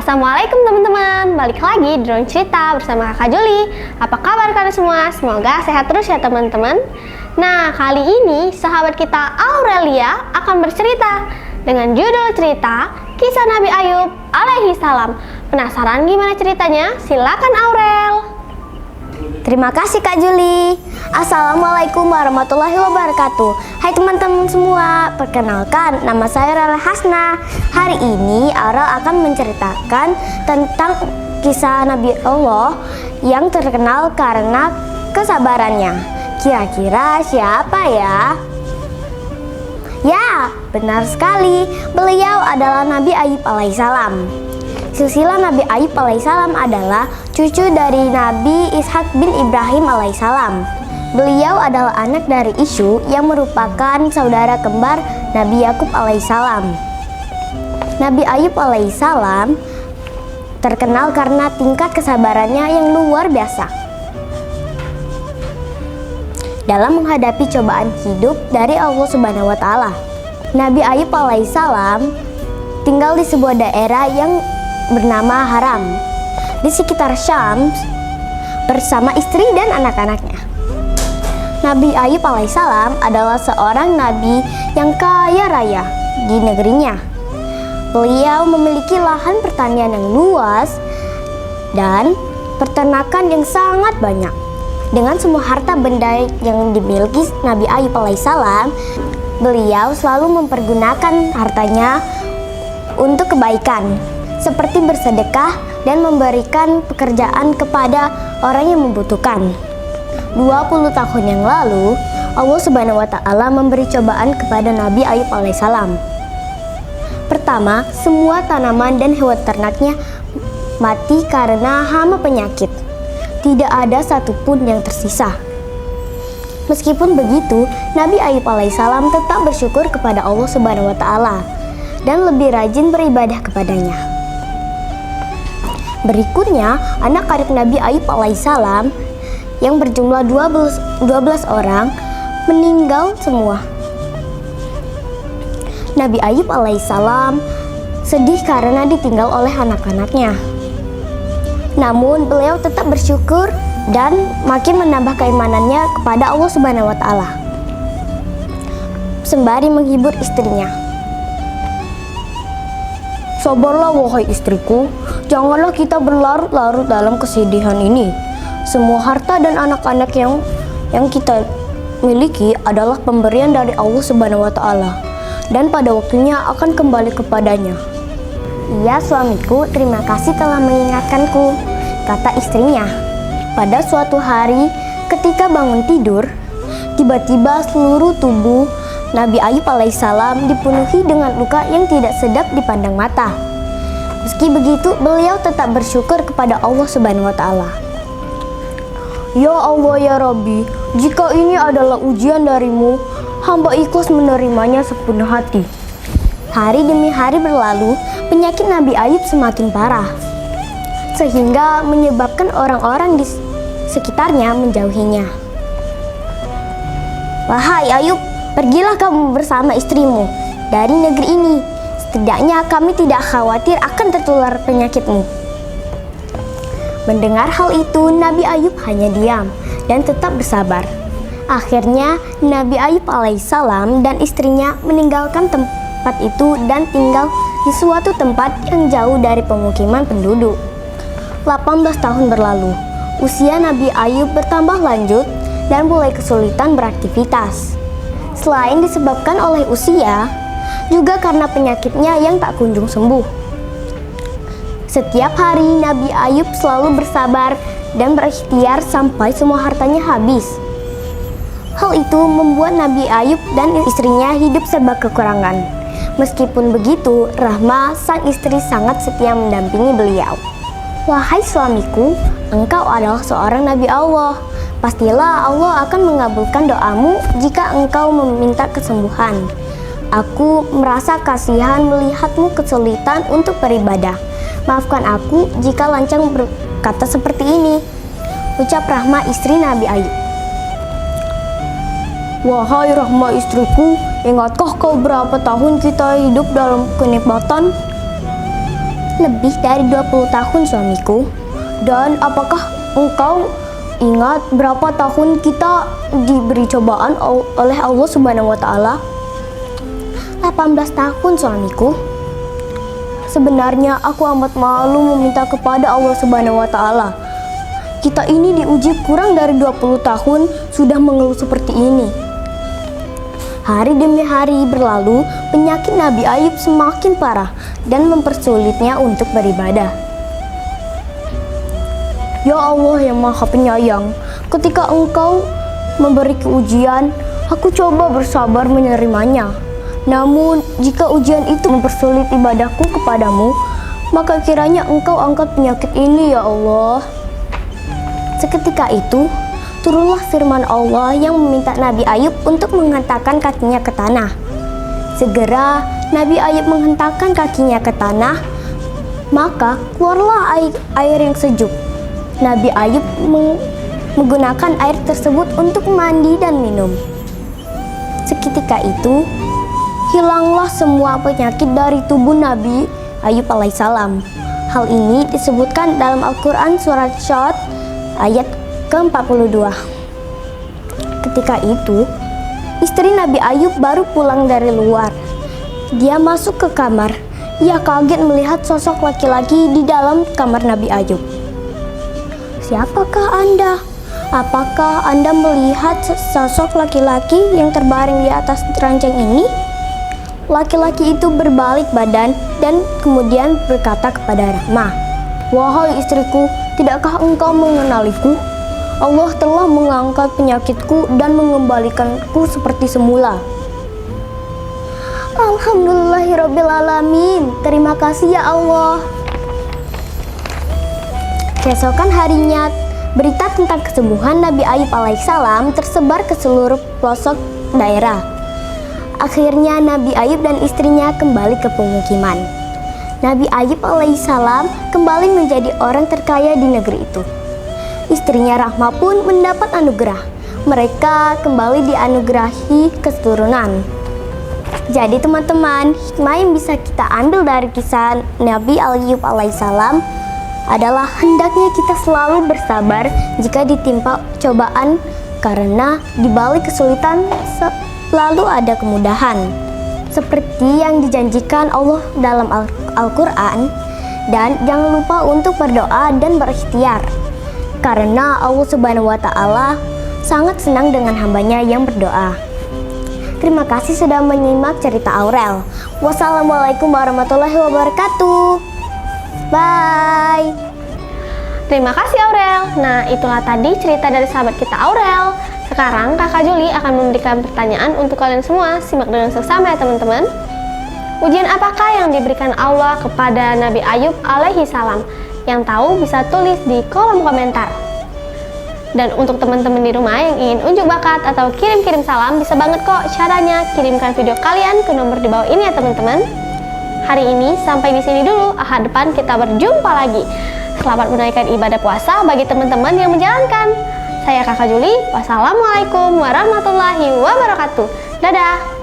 Assalamualaikum teman-teman, balik lagi di Ruang Cerita bersama Kakak Juli. Apa kabar kalian semua? Semoga sehat terus ya teman-teman. Nah, kali ini sahabat kita Aurelia akan bercerita dengan judul cerita Kisah Nabi Ayub alaihi salam. Penasaran gimana ceritanya? Silakan Aurel. Terima kasih Kak Juli. Assalamualaikum warahmatullahi wabarakatuh. Hai teman-teman semua, perkenalkan nama saya Rara Hasna. Hari ini Aurel akan menceritakan tentang kisah Nabi Allah yang terkenal karena kesabarannya. Kira-kira siapa ya? Ya, benar sekali. Beliau adalah Nabi Ayub alaihissalam. Silsilah Nabi Ayub alaihissalam adalah cucu dari Nabi Ishak bin Ibrahim alaihissalam. Beliau adalah anak dari Isyu yang merupakan saudara kembar Nabi Yakub alaihissalam. Nabi Ayub alaihissalam terkenal karena tingkat kesabarannya yang luar biasa dalam menghadapi cobaan hidup dari Allah Subhanahu wa Ta'ala. Nabi Ayub alaihissalam tinggal di sebuah daerah yang bernama Haram di sekitar Syam bersama istri dan anak-anaknya. Nabi Ayub alaihissalam adalah seorang nabi yang kaya raya di negerinya. Beliau memiliki lahan pertanian yang luas dan peternakan yang sangat banyak. Dengan semua harta benda yang dimiliki Nabi Ayub alaihissalam, beliau selalu mempergunakan hartanya untuk kebaikan, seperti bersedekah dan memberikan pekerjaan kepada orang yang membutuhkan. 20 tahun yang lalu, Allah Subhanahu wa Ta'ala memberi cobaan kepada Nabi Ayub alaihissalam. Pertama, semua tanaman dan hewan ternaknya mati karena hama penyakit. Tidak ada satupun yang tersisa. Meskipun begitu, Nabi Ayub alaihissalam tetap bersyukur kepada Allah Subhanahu wa Ta'ala dan lebih rajin beribadah kepadanya. Berikutnya, anak kandung Nabi Ayub alaihissalam yang berjumlah 12 orang meninggal semua. Nabi Ayub alaihissalam sedih karena ditinggal oleh anak-anaknya. Namun beliau tetap bersyukur dan makin menambah keimanannya kepada Allah Subhanahu wa Ta'ala sembari menghibur istrinya. Sabarlah wahai istriku, janganlah kita berlarut-larut dalam kesedihan ini. Semua harta dan anak-anak yang kita miliki adalah pemberian dari Allah Subhanahu wa Ta'ala, dan pada waktunya akan kembali kepadanya. Iya suamiku, terima kasih telah mengingatkanku, kata istrinya. Pada suatu hari ketika bangun tidur, tiba-tiba seluruh tubuh Nabi Ayub alaihissalam dipenuhi dengan luka yang tidak sedap dipandang mata. Meski begitu, beliau tetap bersyukur kepada Allah Subhanahu wa Ta'ala. Ya Allah ya Rabbi, jika ini adalah ujian darimu, hamba ikhlas menerimanya sepenuh hati. Hari demi hari berlalu, penyakit Nabi Ayub semakin parah, sehingga menyebabkan orang-orang di sekitarnya menjauhinya. Wahai Ayub, pergilah kamu bersama istrimu dari negeri ini. Setidaknya kami tidak khawatir akan tertular penyakitmu. Mendengar hal itu, Nabi Ayub hanya diam dan tetap bersabar. Akhirnya, Nabi Ayub alaihissalam dan istrinya meninggalkan tempat itu dan tinggal di suatu tempat yang jauh dari pemukiman penduduk. 18 tahun berlalu, usia Nabi Ayub bertambah lanjut dan mulai kesulitan beraktivitas. Selain disebabkan oleh usia, juga karena penyakitnya yang tak kunjung sembuh. Setiap hari Nabi Ayub selalu bersabar dan berikhtiar sampai semua hartanya habis. Hal itu membuat Nabi Ayub dan istrinya hidup serba kekurangan. Meskipun begitu, Rahma sang istri sangat setia mendampingi beliau. Wahai suamiku, engkau adalah seorang Nabi Allah. Pastilah Allah akan mengabulkan doamu jika engkau meminta kesembuhan. Aku merasa kasihan melihatmu kesulitan untuk beribadah. Maafkan aku jika lancang berkata seperti ini, ucap Rahma istri Nabi Ayub. Wahai Rahma istriku, ingatkah kau berapa tahun kita hidup dalam kenikmatan? Lebih dari 20 tahun suamiku. Dan apakah engkau ingat berapa tahun kita diberi cobaan oleh Allah Subhanahu wa taala? 18 tahun suamiku. Sebenarnya aku amat malu meminta kepada Allah Subhanahu wa taala. Kita ini diuji kurang dari 20 tahun sudah mengeluh seperti ini. Hari demi hari berlalu, penyakit Nabi Ayub semakin parah dan mempersulitnya untuk beribadah. Ya Allah yang Maha Penyayang, ketika Engkau memberi ujian, aku coba bersabar menerimanya. Namun, jika ujian itu mempersulit ibadahku kepadamu, maka kiranya Engkau angkat penyakit ini ya Allah. Seketika itu, turunlah firman Allah yang meminta Nabi Ayub untuk menghentakkan kakinya ke tanah. Segera Nabi Ayub menghentakkan kakinya ke tanah, maka keluarlah air yang sejuk. Nabi Ayub menggunakan air tersebut untuk mandi dan minum. Seketika itu, hilanglah semua penyakit dari tubuh Nabi Ayub alaihissalam. Hal ini disebutkan dalam Al-Quran surat Syad ayat ke-42. Ketika itu, istri Nabi Ayub baru pulang dari luar. Dia masuk ke kamar. Ia kaget melihat sosok laki-laki di dalam kamar Nabi Ayub. "Siapakah Anda? Apakah Anda melihat sosok laki-laki yang terbaring di atas ranjang ini?" Laki-laki itu berbalik badan dan kemudian berkata kepada Rahmah, "Wahai istriku, tidakkah engkau mengenaliku? Allah telah mengangkat penyakitku dan mengembalikanku seperti semula." Alhamdulillahirrabbilalamin. Terima kasih ya Allah. Keesokan harinya, berita tentang kesembuhan Nabi Ayub alaihissalam tersebar ke seluruh pelosok daerah. Akhirnya Nabi Ayub dan istrinya kembali ke pemukiman. Nabi Ayub alaihissalam kembali menjadi orang terkaya di negeri itu. Istrinya Rahmah pun mendapat anugerah. Mereka kembali dianugerahi keturunan. Jadi teman-teman, hikmah yang bisa kita ambil dari kisah Nabi Ayub alaihissalam adalah hendaknya kita selalu bersabar jika ditimpa cobaan, karena di balik kesulitan selalu ada kemudahan. Seperti yang dijanjikan Allah dalam Al-Quran. Dan jangan lupa untuk berdoa dan berikhtiar, karena Allah Subhanahu wa ta'ala sangat senang dengan hambanya yang berdoa. Terima kasih sudah menyimak cerita Aurel. Wassalamualaikum warahmatullahi wabarakatuh. Bye. Terima kasih Aurel. Nah, itulah tadi cerita dari sahabat kita Aurel. Sekarang Kakak Juli akan memberikan pertanyaan untuk kalian semua. Simak dengan seksama ya teman-teman. Ujian apakah yang diberikan Allah kepada Nabi Ayub alaihi salam? Yang tahu bisa tulis di kolom komentar. Dan untuk teman-teman di rumah yang ingin unjuk bakat atau kirim-kirim salam, bisa banget kok caranya. Kirimkan video kalian ke nomor di bawah ini ya teman-teman. Hari ini sampai di sini dulu. Ahad depan kita berjumpa lagi. Selamat menunaikan ibadah puasa bagi teman-teman yang menjalankan. Saya Kakak Juli. Wassalamualaikum warahmatullahi wabarakatuh. Dadah.